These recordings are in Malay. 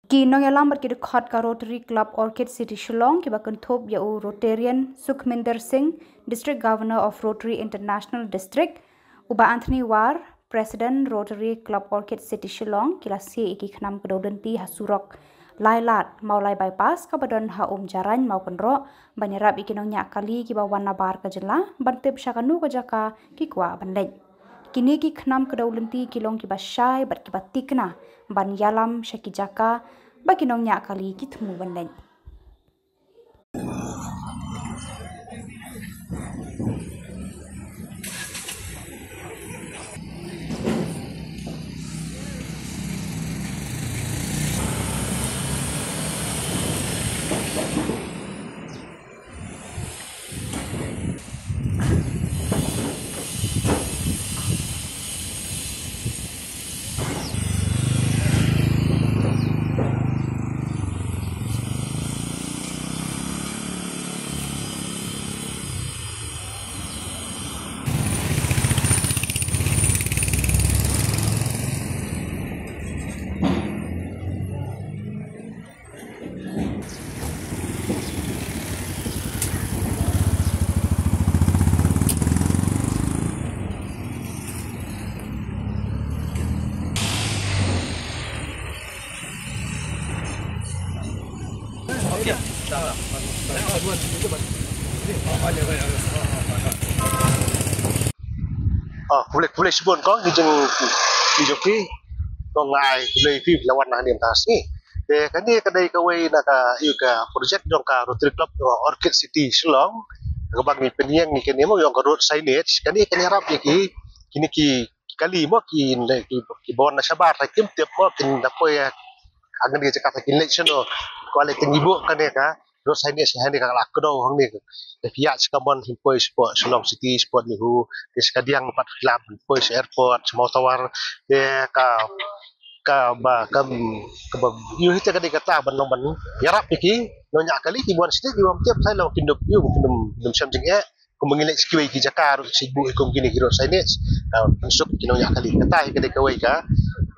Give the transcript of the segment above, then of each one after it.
Ki nong ya lambat ki dekat ka Rotary Club Orchid City Shillong ki bakun thop ya u Rotarian Sukhminder Singh, District Governor of Rotary International District, uba Anthony War, President Rotary Club Orchid City Shillong ki la si iki khnam kedodenti hasurok lailat maulai bypass ka badan ha jaran mau kenro banyarap iki nong nyak kali ki bawan nabar ka jela bantep syakanu ka jaka ki kwa bandai. Kini ki khnam kedolenti kilong ki basyai bat ki batikna ban yalam syaki jaka bagi nong nyak kali ki temu bandai. Boleh sebut kau di joki kau ngai boleh fi lawan nang dia tas ni. Kani kadai kawai nak ka projek dong ka Rotary Club Orchid City Shillong. Kabang ni penyeng ni kini mo yang ka road signage kani harap ki kini ki kali mo ki bon na sabar takim tiap mo kin dapoy agan dia cakap election no kualiti ibu kani ka road signage hani ka lak do hang ni de pihak sekamon himpoi sport Shillong City sport ni hu di sekadiang 4 club himpoi airport semua tawar de ka yu hita kadi kata ban yarap iki no nyak kali ki buan situ ki tiap sai lo kindup yu kindup samjing ko mengilek skiwi ki jakar sibu ko gini kiro signage masuk kino nyak kali kata kadi kawai ka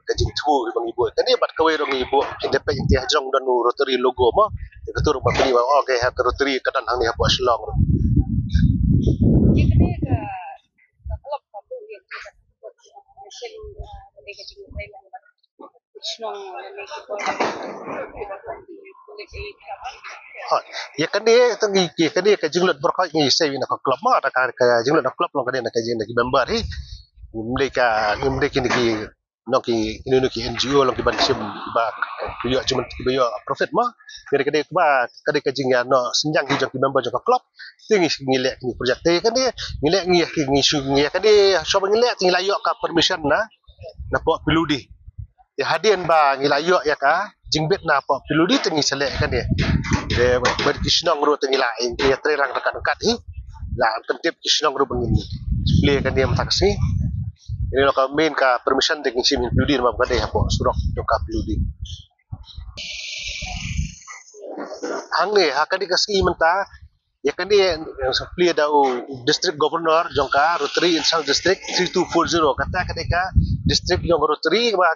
kajing tu bang ibu kani bat kawai rong ibu indepek inti hajong dan Rotary logo mo ketur ba beli okey ha Rotary kadan hang ni ha buat Shillong ya kani tangi kani ka jinglut berkau ni sei na club ma ta ka jinglut na club long kani na ka jing na member hi mereka kini noki NGO long ki ban sim ba yo cuma yo profit ma kade ba kade ka jing ya no senjang hi jok member jok club tingi ngilek ni project te kani ngilek ngi su ngi kade so ngilek tingi layo ka permission na po piludi ya hadian ba ngilayo ya ka jingbet na po piludi tingi selek kan dia de ber kisnong ro tingi lain dia terang dekat hi la tentip kisnong ro bengin play kan dia mataksi ini lo ka main ka permission tingi sim piludi ma ka de po surok jo ka piludi hang ni ha kadi ka ski menta ya kan dia play da district governor jongka Rotary International District 3240 kata ketika district jong Rotary ba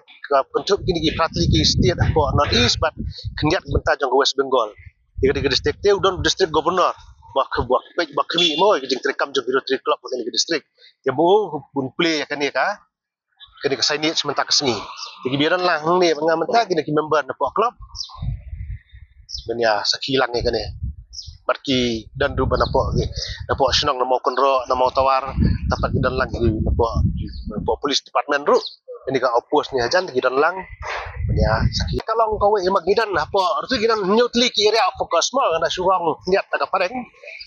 bentuk kini ki pratri ki state po North East but kenyak benta jong West Bengal tiga district te udon district governor ba kami mo jing terekam jong Rotary Club kini district ya bo bun play ya kani ka signage sementara kesini jadi biaran lah ni mengamenta kini ki member na po club benya sakilang ni kani barki dan ruba na po Shillong na mo konro na mo tawar tapat dan lang po police department ru ini ka opus ni hajan gidan lang ya sakit kalong kawe magidan apa artu gidan nyutli ki area of focus mo na surang niat ta pareng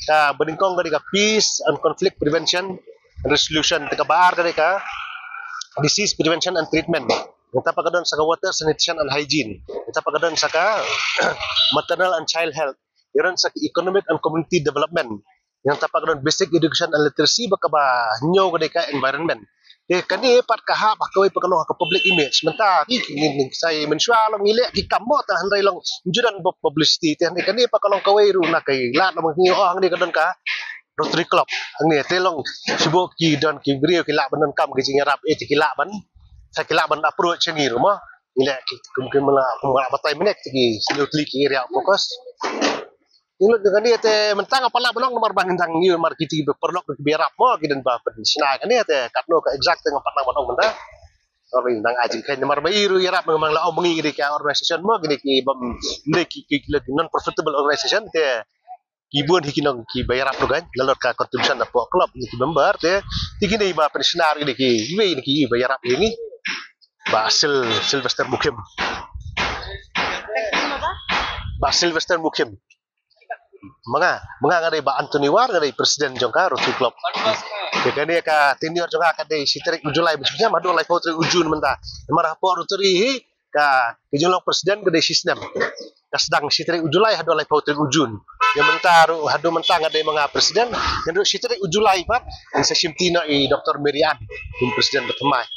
ka beningkong ka peace and conflict prevention and resolution ta bar ka disease prevention and treatment kita pagadon sa water sanitation and hygiene kita pagadon sa maternal and child health iron sa economic and community development yang tapak don basic education and literacy baka ba nyo ka environment kani pat kahap akoi pakalo ka public image menta ki sai mensua long ile ki kammo ta handai long judan publicity ten kani pakalo kawai ru na kai lat long ngi ang ni kadon ka Rotary Club ang ni telong sibuk ki don ki brio ki la banon kam ki jingarap ki la ban sa ki la ban approach ni ru mo Nilai mungkin malah batai menek lagi sendiri ki area fokus. Ingat dengan dia te mentang apa lah belum nomor bangintang ni nomor kita perlu ke berap mo kita ba sina kan dia te katno ke exact dengan patang belum mentang. Orang tang aji kan nomor bayiru yarap memang lah mengi ke organisation mo gini ki bam ki non profitable organisation te kibun hikinong ki bayar apa kan lalu ka contribution apa club ni ki member te tigini ba pensiunar ni ki iwe ni ki bayar apa ini Basil Sylvester Mukim. Sylvester Mukim. Mga ngari ba Anthony War ngari presiden jongka Rotary Club. Kekani ka tenure jongka ka dei siterik Julai bisnya madu lai Rotary ujun menta. Marah po Rotary ka kejolong presiden ka dei sistem. Ka sedang siterik Julai hadu lai Rotary ujun. Yang mentaru hadu mentang ada mga presiden yang siterik Julai pat sa Simtina i Dr. Merian presiden pertama.